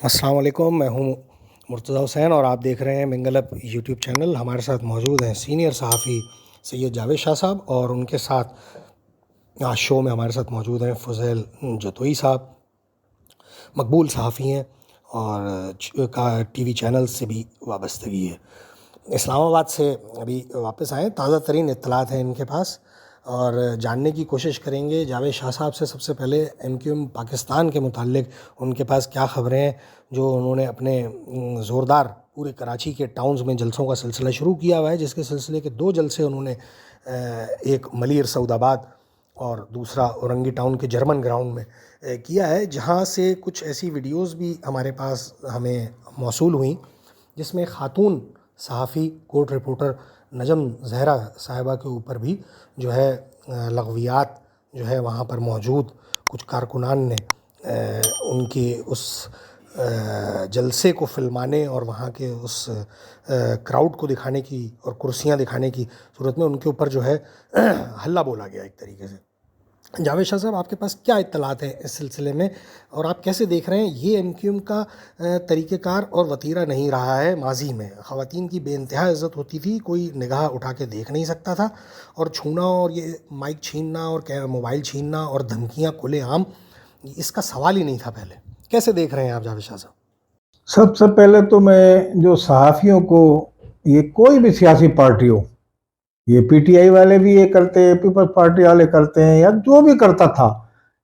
अस्सलाम वालेकुम। मैं हूँ मुर्तज़ा हुसैन और आप देख रहे हैं मिंगल अप यूट्यूब चैनल। हमारे साथ मौजूद हैं सीनियर सहाफ़ी सैयद जावेद शाह साहब और उनके साथ आज शो में हमारे साथ मौजूद हैं फ़ुज़ैल जतोई साहब। मकबूल सहाफ़ी हैं और का टीवी चैनल से भी वाबस्तगी है। इस्लामाबाद से अभी वापस आए, ताज़ा तरीन इत्तलात हैं इनके पास और जानने की कोशिश करेंगे जावेद शाह साहब से। सबसे पहले एमक्यूएम पाकिस्तान के मुताल्लिक उनके पास क्या ख़बरें हैं, जो उन्होंने अपने ज़ोरदार पूरे कराची के टाउन्स में जलसों का सिलसिला शुरू किया हुआ है, जिसके सिलसिले के 2 जलसे उन्होंने एक मलिर सऊदाबाद और दूसरा औरंगी टाउन के जर्मन ग्राउंड में किया है, जहाँ से कुछ ऐसी वीडियोज़ भी हमारे पास हमें मौसूल हुई जिसमें ख़ातून सहाफ़ी कोर्ट रिपोर्टर नजम ज़हरा साहिबा के ऊपर भी जो है लग़वियात जो है वहाँ पर मौजूद कुछ कारकुनान ने उनके उस जलसे को फ़िल्माने और वहाँ के उस क्राउड को दिखाने की और कुर्सियाँ दिखाने की सूरत में उनके ऊपर जो है हल्ला बोला गया एक तरीके से। जावेद शाह साहब, आपके पास क्या इत्तलात हैं इस सिलसिले में और आप कैसे देख रहे हैं? ये एमक्यूएम का तरीक़ेकार और वतीरा नहीं रहा है। माजी में ख़वातीन की बेइंतहा इज़्ज़त होती थी, कोई निगाह उठा के देख नहीं सकता था, और छूना और ये माइक छीनना और मोबाइल छीनना और धमकियाँ खुलेआम, इसका सवाल ही नहीं था पहले। कैसे देख रहे हैं आप जावेद शाह साहब? सबसे पहले तो मैं जो सहाफ़ियों को, ये कोई भी सियासी पार्टी हो, ये पीटीआई वाले भी ये करते हैं, पीपल्स पार्टी वाले करते हैं, या जो भी करता था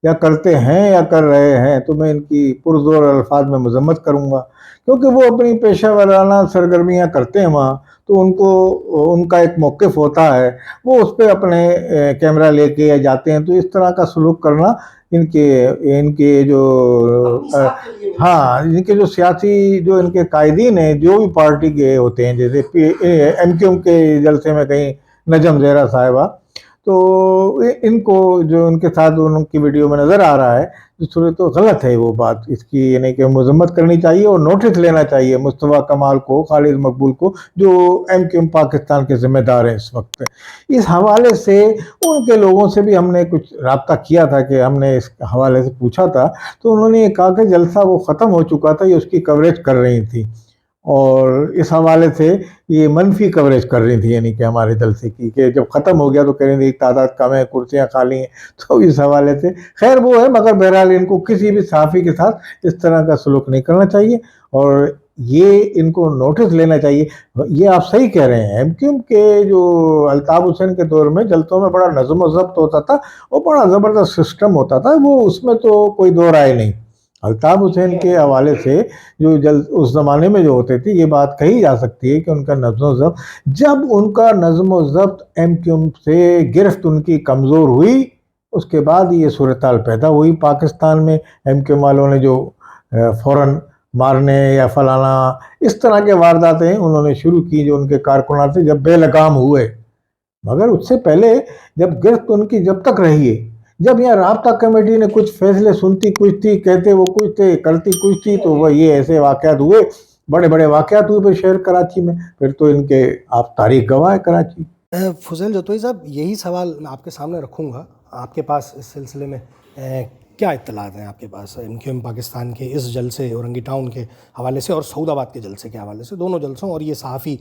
या करते हैं या कर रहे हैं, तो मैं इनकी पुरज़ोर अल्फाज में मजम्मत करूँगा, क्योंकि वो अपनी पेशा वाराना सरगर्मियाँ करते हैं वहाँ, तो उनको उनका एक मौक़िफ़ होता है, वो उस पर अपने कैमरा लेके या जाते हैं। तो इस तरह का सलूक करना इनके इनके जो हाँ, इनके जो सियासी जो इनके कायदीन हैं, जो भी पार्टी के होते हैं, जैसे एमक्यूएम के जलसे में कहीं नजम ज़हरा साहिबा, तो इनको जो उनके साथ उनकी वीडियो में नज़र आ रहा है, दूसरे तो गलत है वो बात। इसकी यानी कि मजम्मत करनी चाहिए और नोटिस लेना चाहिए मुस्तफ़ा कमाल को, खालिद मकबूल को, जो एमक्यूएम पाकिस्तान के ज़िम्मेदार हैं इस वक्त। इस हवाले से उनके लोगों से भी हमने कुछ रब्ता किया था, कि हमने इस हवाले से पूछा था, तो उन्होंने ये कहा कि जलसा वो ख़त्म हो चुका था, ये उसकी कवरेज कर रही थी, और इस हवाले से ये मनफी कवरेज कर रही थी, यानी कि हमारे जलसे की, कि जब ख़त्म हो गया तो कह रही थी तादाद कम है, कुर्सियाँ खाली हैं। तो इस हवाले से खैर वो है, मगर बहरहाल इनको किसी भी सहाफ़ी के साथ इस तरह का सलूक नहीं करना चाहिए और ये इनको नोटिस लेना चाहिए। ये आप सही कह रहे हैं, एमक्यूएम के जो अल्ताफ़ हुसैन के दौर में जलसों में बड़ा नज़्म व ज़ब्त होता था और बड़ा ज़बरदस्त सिस्टम होता था, वो उसमें तो कोई दो राय नहीं। अल्ताफ़ हुसैन के हवाले से जो उस ज़माने में जो होते थे, ये बात कही जा सकती है कि उनका नज़्म व ज़ब्त, जब उनका नज़्म व ज़ब्त एमक्यूएम से गिरफ्त उनकी कमज़ोर हुई, उसके बाद ये सूरत-हाल पैदा हुई पाकिस्तान में। एमक्यूएम वालों ने जो फ़ौरन मारने या फलाना इस तरह के वारदातें उन्होंने शुरू की, जो उनके कारकुनान थे, जब बेलगाम हुए। मगर उससे पहले जब गिरफ्त उनकी जब तक रही है, जब यहाँ राब्ता कमेटी ने कुछ फैसले सुनती कुछ थी, कहते वो कुछ थे, करती कुछ थी, तो वह ये ऐसे वाक़यात हुए, बड़े बड़े वाक़यात हुए फिर शहर कराची में। फिर तो इनके आप तारीख गवाह है कराची। फ़ुज़ैल जतोई साहब, यही सवाल मैं आपके सामने रखूँगा। आपके पास इस सिलसिले में क्या इत्तलात हैं आपके पास एमक्यूएम पाकिस्तान के इस जलसे औरंगी टाउन के हवाले से और सऊदाबाद के जलसे के हवाले से, दोनों जलसों, और ये सहाफ़ी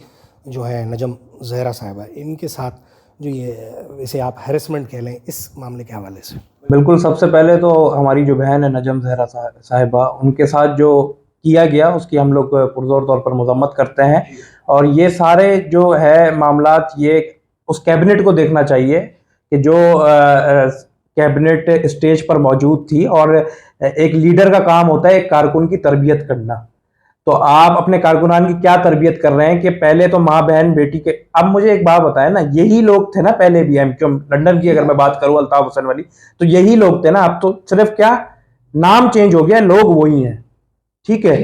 जो है नजम ज़हरा साहिबा, इनके साथ जो ये इसे आप हैरेसमेंट कह लें, इस मामले के हवाले से? बिल्कुल, सबसे पहले तो हमारी जो बहन है नजम ज़हरा साहिबा, उनके साथ जो किया गया उसकी हम लोग पुरज़ोर तौर पर मज़म्मत करते हैं। और ये सारे जो है मामलात, ये उस कैबिनेट को देखना चाहिए कि जो कैबिनेट स्टेज पर मौजूद थी, और एक लीडर का काम होता है एक कारकुन की तरबियत करना। तो आप अपने कारकुनान की क्या तरबियत कर रहे हैं कि पहले तो माँ बहन बेटी के। अब मुझे एक बात बताएं ना, यही लोग थे ना पहले भी एमक्यूएम लंदन की, अगर मैं बात करूं अल्ताफ हुसैन वाली, तो यही लोग थे ना। अब तो सिर्फ क्या नाम चेंज हो गया, लोग वही हैं, ठीक है।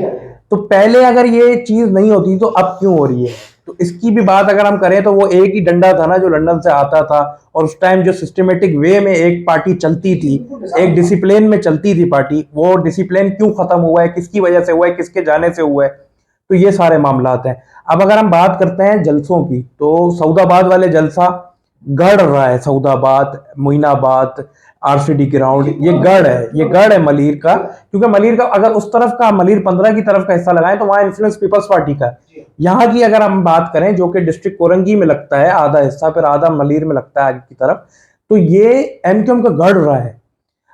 तो पहले अगर ये चीज नहीं होती तो अब क्यों हो रही है? तो इसकी भी बात अगर हम करें तो वो एक ही डंडा था ना जो लंदन से आता था, और उस टाइम जो सिस्टमेटिक वे में एक पार्टी चलती थी, एक डिसिप्लिन में चलती थी पार्टी, वो डिसिप्लिन क्यों खत्म हुआ है, किसकी वजह से हुआ है, किसके जाने से हुआ है? तो ये सारे मामलात हैं। अब अगर हम बात करते हैं जलसों की, तो सऊदाबाद वाले जलसा गढ़ रहा है, सऊदाबाद, मोइनाबाद, आरसीडी ग्राउंड, ये गढ़ है मलिर का, क्योंकि मलिर का अगर उस तरफ का मलिर 15 की तरफ का हिस्सा लगाएं तो वहां इन्फ्लुएंस पीपल्स पार्टी का है। यहाँ की अगर हम बात करें जो कि डिस्ट्रिक्ट कोरंगी में लगता है आधा हिस्सा, फिर आधा मलिर में लगता है आगे की तरफ, तो ये एमक्यूएम का गढ़ रहा है।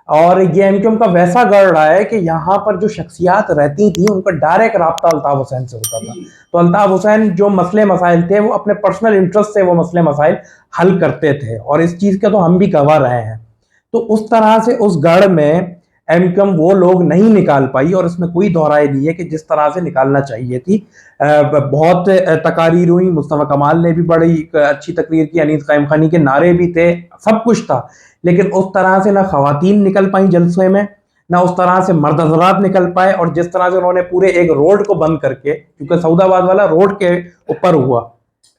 और ये एमक्यूएम का वैसा गढ़ रहा है कि यहाँ पर जो शख्सियात रहती थी उनका डायरेक्ट राब्ता अल्ताफ हुसैन से होता था। तो अल्ताफ हुसैन जो मसले मसाइल थे वो अपने पर्सनल इंटरेस्ट से वो मसले मसाइल हल करते थे, और इस चीज़ के तो हम भी गवाह रहे हैं। तो उस तरह से उस गढ़ में एमक्यूएम वो लोग नहीं निकाल पाई, और इसमें कोई दोहराई नहीं है कि जिस तरह से निकालना चाहिए थी। बहुत तकारीर हुई, मुस्तफ़ा कमाल ने भी बड़ी अच्छी तकरीर की, अनीस कायम खानी के नारे भी थे, सब कुछ था, लेकिन उस तरह से ना खवातीन निकल पाई जलसे में, ना उस तरह से मर्द हज़रात निकल पाए। और जिस तरह से उन्होंने पूरे एक रोड को बंद करके, क्योंकि सऊदाबाद वाला रोड के ऊपर हुआ,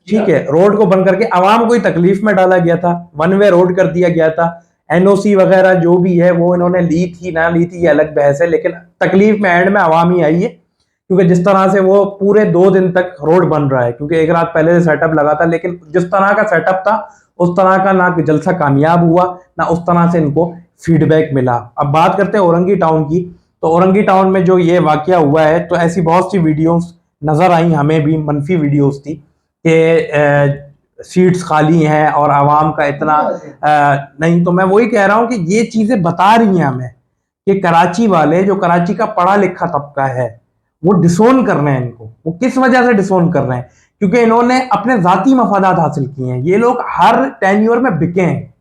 ठीक है, रोड को बंद करके आवाम को ही तकलीफ में डाला गया था, वन वे रोड कर दिया गया था। एनओसी वगैरह जो भी है वो इन्होंने ली थी ना ली थी ये अलग बहस है, लेकिन तकलीफ में एंड में आवाम ही आई है, क्योंकि जिस तरह से वो पूरे 2 दिन तक रोड बन रहा है, क्योंकि एक रात पहले से सेटअप लगा था, लेकिन जिस तरह का सेटअप था उस तरह का ना जलसा कामयाब हुआ, ना उस तरह से इनको फीडबैक मिला। अब बात करते हैं औरंगी टाउन की, तो औरंगी टाउन में जो ये वाकया हुआ है, तो ऐसी बहुत सी वीडियोस नजर आई, हमें भी मनफी वीडियोस थी कि सीट्स खाली हैं और आवाम का इतना नहीं। तो मैं वही कह रहा हूं कि ये चीजें बता रही हैं हमें कि कराची वाले, जो कराची का पढ़ा लिखा तबका है, वो डिसोन कर रहे हैं इनको। वो किस वजह से डिसोन कर रहे हैं? क्योंकि इन्होंने अपने जाती मफादात हासिल किए हैं। ये लोग हर टेन्योर में बिके हैं,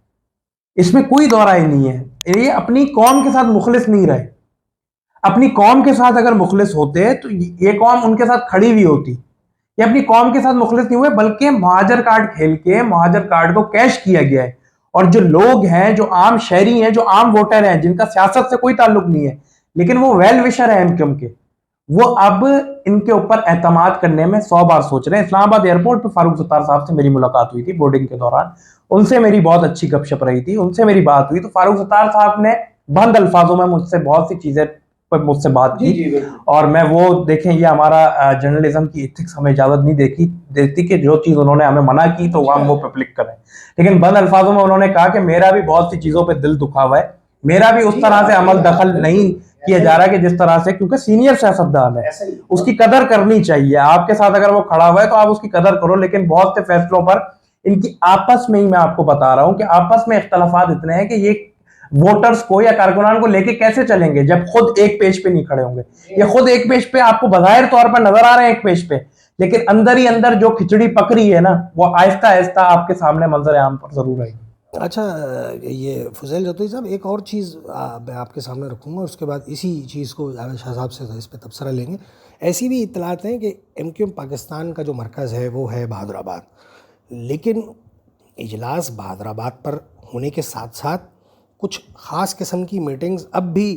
इसमें कोई दोहराई नहीं है। ये अपनी कौम के साथ मुखलिस नहीं रहे। अपनी कौम के साथ अगर मुखलिस होते तो ये कौम उनके साथ खड़ी हुई होती। ये अपनी कौम के साथ मुखलिस नहीं हुए, बल्कि मुहाजिर कार्ड खेल के मुहाजिर कार्ड को कैश किया गया है। और जो लोग हैं, जो आम शहरी हैं, जो आम वोटर हैं, जिनका सियासत से कोई ताल्लुक नहीं है, लेकिन वो वेल विशर है एमक्यूएम के, वो अब इनके ऊपर एतमाद करने में 100 बार सोच रहे हैं। इस्लामाबाद एयरपोर्ट पर फारूक सत्तार साहब से मेरी मुलाकात हुई थी बोर्डिंग के दौरान, उनसे मेरी बहुत अच्छी गपशप रही थी, उनसे मेरी बात हुई। तो फारूक सत्तार साहब ने बंद अल्फाजों में मुझसे बहुत सी चीजें पर मुझसे बात की, और मैं वो देखें, ये हमारा जर्नलिज्म की एथिक्स हमें इजाजत नहीं देती कि जो चीज उन्होंने हमें मना की तो हम वो पब्लिक करें। लेकिन बंद अल्फाजों में उन्होंने कहा कि मेरा भी बहुत सी चीजों पे दिल दुखा हुआ है, मेरा भी उस तरह से अमल दखल नहीं किया जा रहा कि जिस तरह से, क्योंकि सीनियर सियासतदान है, उसकी कदर करनी चाहिए। आपके साथ अगर वो खड़ा हुआ है तो आप उसकी कदर करो, लेकिन बहुत से फैसलों पर इनकी आपस में ही, मैं आपको बता रहा हूं कि आपस में इख्तलाफात इतने हैं कि ये वोटर्स को या कारकुनान को लेके कैसे चलेंगे जब खुद एक पेज पे नहीं खड़े होंगे। ये खुद एक पेज पे आपको बज़ाहिर तौर पर नजर आ रहे हैं एक पेज पे, लेकिन अंदर ही अंदर जो खिचड़ी पक रही है ना, वो आहिस्ता आहिस्ता आपके सामने मंजर आम पर जरूर आएगी। अच्छा, ये फुज़ैल जतोई साहब, एक और चीज़ मैं आपके सामने रखूँगा, उसके बाद इसी चीज़ को जावेद शाह साहब से इस पर तबसरा लेंगे। ऐसी भी इत्तलात हैं कि एमक्यूएम पाकिस्तान का जो मरकज़ है वो है बहादुराबाद, लेकिन इजलास बहादुराबाद पर होने के साथ साथ कुछ ख़ास किस्म की मीटिंग्स अब भी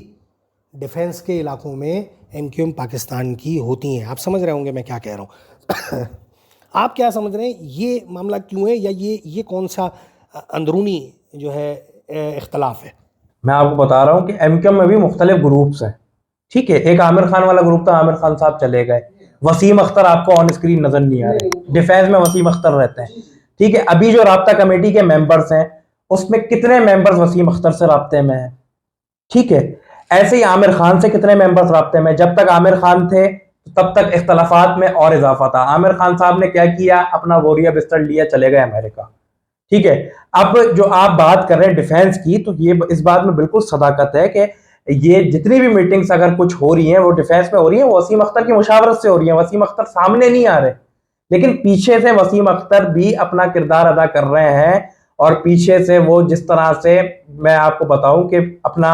डिफेंस के इलाकों में एमक्यूएम पाकिस्तान की होती हैं। आप समझ रहे होंगे मैं क्या कह रहा हूँ। आप क्या समझ रहे हैं, ये मामला क्यों है, या ये कौन सा अंदरूनी जो है इख्तलाफ है? मैं आपको बता रहा हूँ कि एमक्यूएम में भी मुख्तलिफ ग्रुप्स हैं, ठीक है। एक आमिर खान वाला ग्रुप था, आमिर खान साहब चले गए, वसीम अख्तर आपको ऑन स्क्रीन नजर नहीं आ रहे, डिफेंस में वसीम अख्तर रहते हैं, ठीक है। अभी जो राब्ता कमेटी के मेंबर्स हैं उसमें कितने मेंबर्स वसीम अख्तर से राब्ते में हैं, ठीक है। ऐसे ही आमिर खान से कितने मेंबर्स राब्ते में। जब तक आमिर खान थे तब तक इख्तलाफात में और इजाफा था। आमिर खान साहब ने क्या किया, अपना बोरिया बिस्तर लिया, चले गए अमेरिका, ठीक है। अब जो आप बात कर रहे हैं डिफेंस की, तो ये इस बात में बिल्कुल सदाकत है कि ये जितनी भी मीटिंग्स अगर कुछ हो रही हैं वो डिफेंस में हो रही हैं, वो वसीम अख्तर की मुशावरत से हो रही हैं। वसीम अख्तर सामने नहीं आ रहे, लेकिन पीछे से वसीम अख्तर भी अपना किरदार अदा कर रहे हैं, और पीछे से वो जिस तरह से मैं आपको बताऊं कि अपना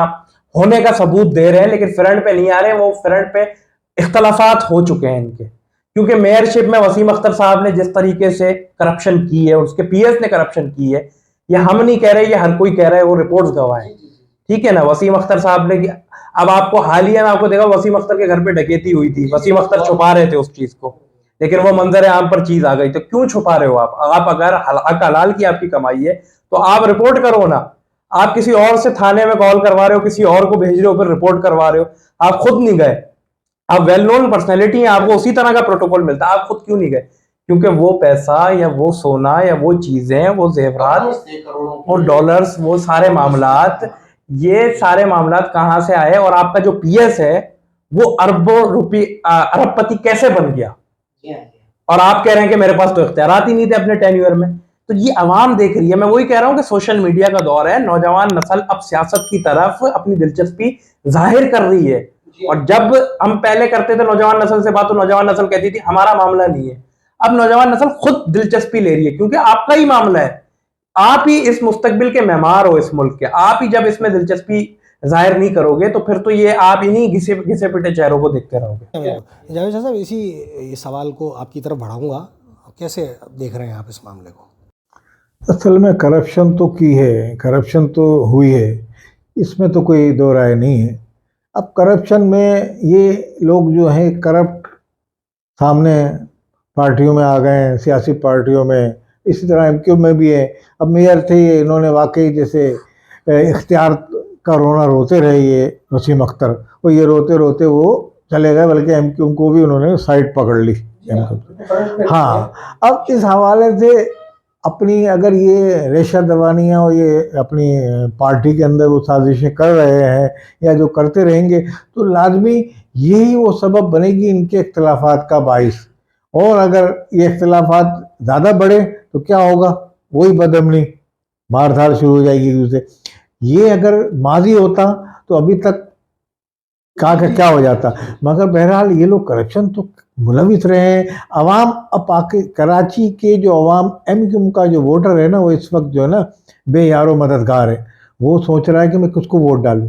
होने का सबूत दे रहे हैं, लेकिन फ्रंट पे नहीं आ रहे। वो फ्रंट पे इख्तलाफात हो चुके हैं इनके, क्योंकि मेयरशिप में वसीम अख्तर साहब ने जिस तरीके से करप्शन की है, उसके पीएस ने करप्शन की है, ये हम नहीं कह रहे, ये हर कोई कह रहा है, वो रिपोर्ट्स गवाह है, ठीक है ना। वसीम अख्तर साहब ने, अब आपको हालिया में आपको देखा वसीम अख्तर के घर पे डकैती हुई थी, वसीम अख्तर छुपा रहे थे उस चीज को, लेकिन वो मंजर आम पर चीज आ गई। तो क्यों छुपा रहे हो आप अगर हक हलाल की आपकी कमाई है तो आप रिपोर्ट करो ना। आप किसी और से थाने में कॉल करवा रहे हो, किसी और को भेज रहे हो, फिर रिपोर्ट करवा रहे हो, आप खुद नहीं गए। आप वेल नोन पर्सनैलिटी हैं, आपको उसी तरह का प्रोटोकॉल मिलता है, आप खुद क्यों नहीं गए? क्योंकि वो पैसा या वो सोना या वो चीजें, वो जेवरात और डॉलर्स, वो सारे मामलात ये सारे मामलात कहां से आए और आपका जो पीएस है वो अरबों रुपये अरबपति कैसे बन गया, और आप कह रहे हैं कि मेरे पास तो इख्तियारात ही नहीं थे अपने टेन्योर में। तो ये अवाम देख रही है। मैं वही कह रहा हूं कि सोशल मीडिया का दौर है, नौजवान नस्ल अब सियासत की तरफ अपनी दिलचस्पी जाहिर कर रही है। और जब हम पहले करते थे नौजवान नस्ल से बात, तो नौजवान नस्ल कहती थी हमारा मामला नहीं है। अब नौजवान नस्ल खुद दिलचस्पी ले रही है, क्योंकि आपका ही मामला है। आप ही इस मुस्तकबिल के मेहमान हो इस मुल्क के। आप ही जब इसमें दिलचस्पी जाहिर नहीं करोगे तो फिर तो ये आप इन्हीं घिसे घिसे पिटे चेहरों को देखते रहोगे। जावेद शाह साहब, इस सवाल को आपकी तरफ बढ़ाऊंगा, कैसे देख रहे हैं आप इस मामले को? असल में करप्शन तो की है, करप्शन तो हुई है, इसमें तो कोई दो राय नहीं है। अब करप्शन में ये लोग जो हैं करप्ट सामने पार्टियों में आ गए हैं, सियासी पार्टियों में, इसी तरह एमक्यू में भी है। अब मेयर थे, इन्होंने वाकई जैसे इख्तियार का रोना रोते रहे ये वसीम अख्तर, वो ये रोते रोते वो चले गए, बल्कि एमक्यू को भी उन्होंने साइड पकड़ ली। हाँ, अब इस हवाले से अपनी अगर ये रेशा दबानियाँ और ये अपनी पार्टी के अंदर वो साजिशें कर रहे हैं या जो करते रहेंगे, तो लाजमी यही वो सबब बनेगी इनके इख्तिलाफात का बाइस। और अगर ये इख्तिलाफात ज़्यादा बढ़े तो क्या होगा, वही बदअमनी, मार धाड़ शुरू हो जाएगी एक दूसरे। ये अगर माजी होता तो अभी तक क्या हो जाता। मगर बहरहाल ये लोग करप्शन तो मुलविस रहे हैं। अवाम अब कराची के जो अवाम एमक्यूएम का जो वोटर है ना, वो इस वक्त जो है ना बेयारो मददगार है। वो सोच रहा है कि मैं किसको वोट डालूं,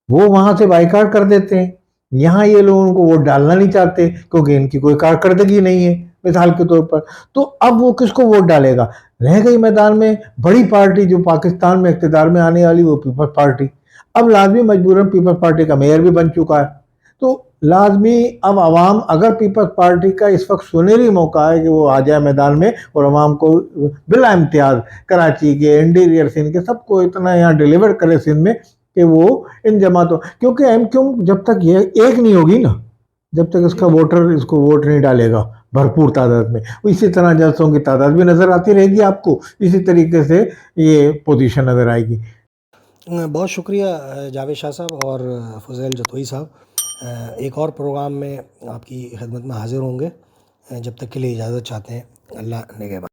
वो वहाँ से बाइकाट कर देते हैं। यहाँ ये लोग उनको वोट डालना नहीं चाहते क्योंकि इनकी कोई कारकर्दगी नहीं है मिसाल के तौर पर। तो अब वो किसको वोट डालेगा? रह गई मैदान में बड़ी पार्टी जो पाकिस्तान में इक़्तिदार में आने वाली, वो पीपल्स पार्टी। अब लाजमी मजबूरन पीपल्स पार्टी का मेयर भी बन चुका है। तो लाजमी अब आवाम, अगर पीपल्स पार्टी का इस वक्त सुनहरी मौका है कि वो आ जाए मैदान में और आवाम को बिला इम्तियाज कराची के इंटीरियर सिंध के सबको इतना यहाँ डिलीवर करे सिंध में कि वो इन जमातों, क्योंकि एमक्यूएम जब तक ये एक नहीं होगी ना, जब तक इसका वोटर इसको वोट नहीं डालेगा भरपूर तादाद में, इसी तरह जलसों की तादाद भी नज़र आती रहेगी आपको, इसी तरीके से ये पोजीशन नज़र आएगी। बहुत शुक्रिया जावेद शाह साहब और फुज़ैल जतोई साहब। एक और प्रोग्राम में आपकी खिदमत में हाज़िर होंगे। जब तक के लिए इजाज़त चाहते हैं। अल्लाह निगहबान।